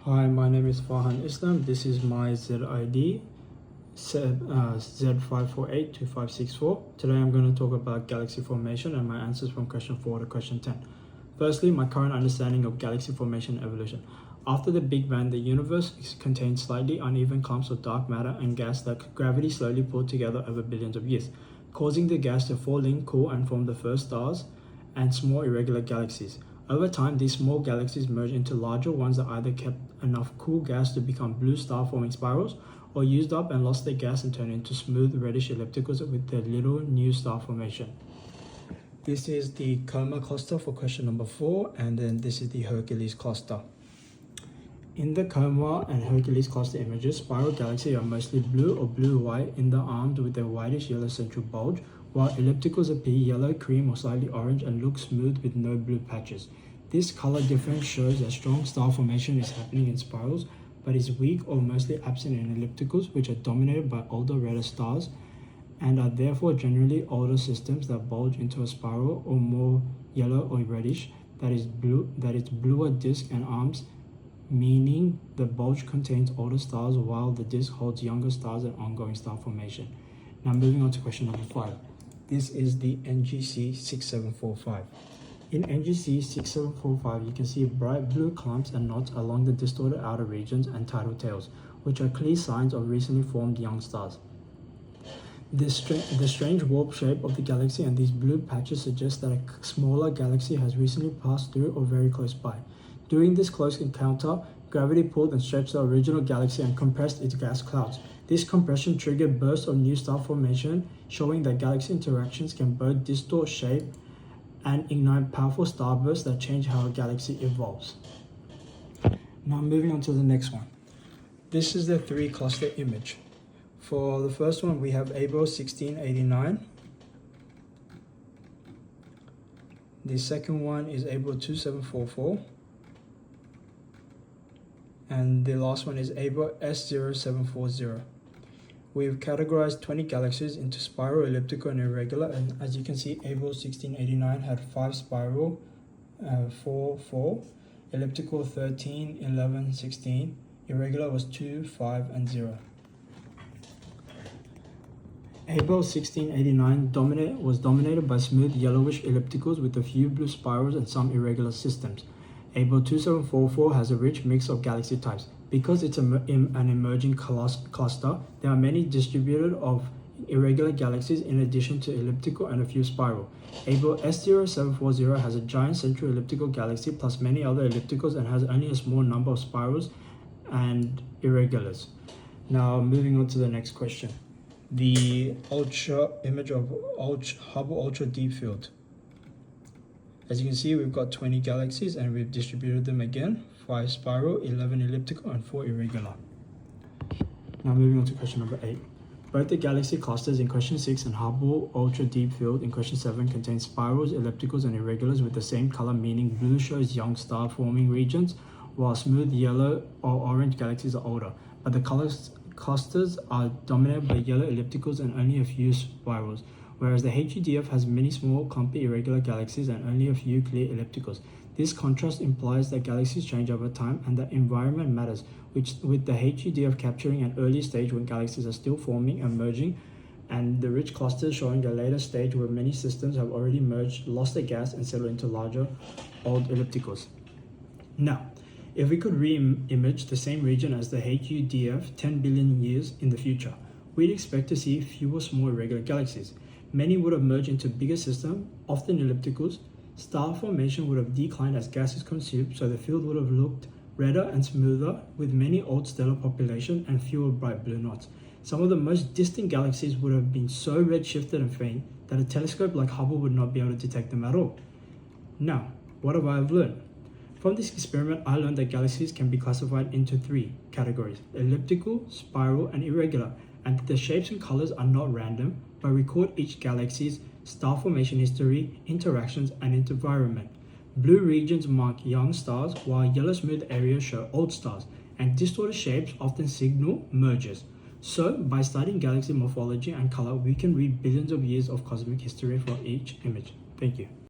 Hi, my name is Farhan Islam. This is my ZID Z5482564. Today I'm going to talk about galaxy formation and my answers from question 4 to question 10. Firstly, my current understanding of galaxy formation and evolution. After the Big Bang, the universe contained slightly uneven clumps of dark matter and gas that gravity slowly pulled together over billions of years, causing the gas to fall in, cool, and form the first stars and small irregular galaxies. Over time, these small galaxies merged into larger ones that either kept enough cool gas to become blue star-forming spirals, or used up and lost their gas and turned into smooth reddish ellipticals with their little new star formation. This is the Coma cluster for question number 4, and then this is the Hercules cluster. In the Coma and Hercules cluster images, spiral galaxies are mostly blue or blue-white in the arms with a whitish yellow central bulge, while ellipticals appear yellow, cream, or slightly orange and look smooth with no blue patches. This color difference shows that strong star formation is happening in spirals, but is weak or mostly absent in ellipticals, which are dominated by older, redder stars, and are therefore generally older systems that bulge into a spiral or more yellow or reddish, that is bluer disk and arms, meaning the bulge contains older stars while the disk holds younger stars and ongoing star formation. Now moving on to question number 5. This is the NGC 6745. In NGC 6745, you can see bright blue clumps and knots along the distorted outer regions and tidal tails, which are clear signs of recently formed young stars. The strange warp shape of the galaxy and these blue patches suggest that a smaller galaxy has recently passed through or very close by. During this close encounter, gravity pulled and stretched the original galaxy and compressed its gas clouds. This compression triggered bursts of new star formation, showing that galaxy interactions can both distort shape and ignite powerful starbursts that change how a galaxy evolves. Now moving on to the next one. This is the 3 cluster image. For the first one, we have PHYS1160. The second one is PHYS2744. And the last one is PHYS0740. We've categorized 20 galaxies into spiral, elliptical, and irregular, and as you can see, PHYS1160 had 5 spiral, 4, elliptical 13, 11, 16, irregular was 2, 5, and 0. PHYS1160 was dominated by smooth yellowish ellipticals with a few blue spirals and some irregular systems. PHYS2744 has a rich mix of galaxy types. Because it's an emerging cluster, there are many distributed of irregular galaxies in addition to elliptical and a few spiral. PHYS0740 has a giant central elliptical galaxy plus many other ellipticals and has only a small number of spirals and irregulars. Now moving on to the next question. The image of Hubble Ultra Deep Field. As you can see, we've got 20 galaxies and we've distributed them again, 5 spiral, 11 elliptical, and 4 irregular. Now moving on to question number 8. Both the galaxy clusters in question 6 and Hubble Ultra Deep Field in question 7 contain spirals, ellipticals, and irregulars with the same color, meaning blue shows young star-forming regions, while smooth yellow or orange galaxies are older. But the clusters are dominated by yellow ellipticals and only a few spirals, whereas the HUDF has many small, clumpy, irregular galaxies and only a few clear ellipticals. This contrast implies that galaxies change over time and that environment matters, with the HUDF capturing an early stage when galaxies are still forming and merging, and the rich clusters showing a later stage where many systems have already merged, lost their gas, and settled into larger, old ellipticals. Now, if we could re-image the same region as the HUDF 10 billion years in the future, we'd expect to see fewer small irregular galaxies. Many would have merged into bigger systems, often ellipticals. Star formation would have declined as gas is consumed, so the field would have looked redder and smoother, with many old stellar population and fewer bright blue knots. Some of the most distant galaxies would have been so redshifted and faint that a telescope like Hubble would not be able to detect them at all. Now, what have I learned? From this experiment, I learned that galaxies can be classified into 3 categories: elliptical, spiral, and irregular, and that the shapes and colors are not random, but record each galaxy's star formation history, interactions, and environment. Blue regions mark young stars, while yellow smooth areas show old stars, and distorted shapes often signal mergers. So, by studying galaxy morphology and color, we can read billions of years of cosmic history for each image. Thank you.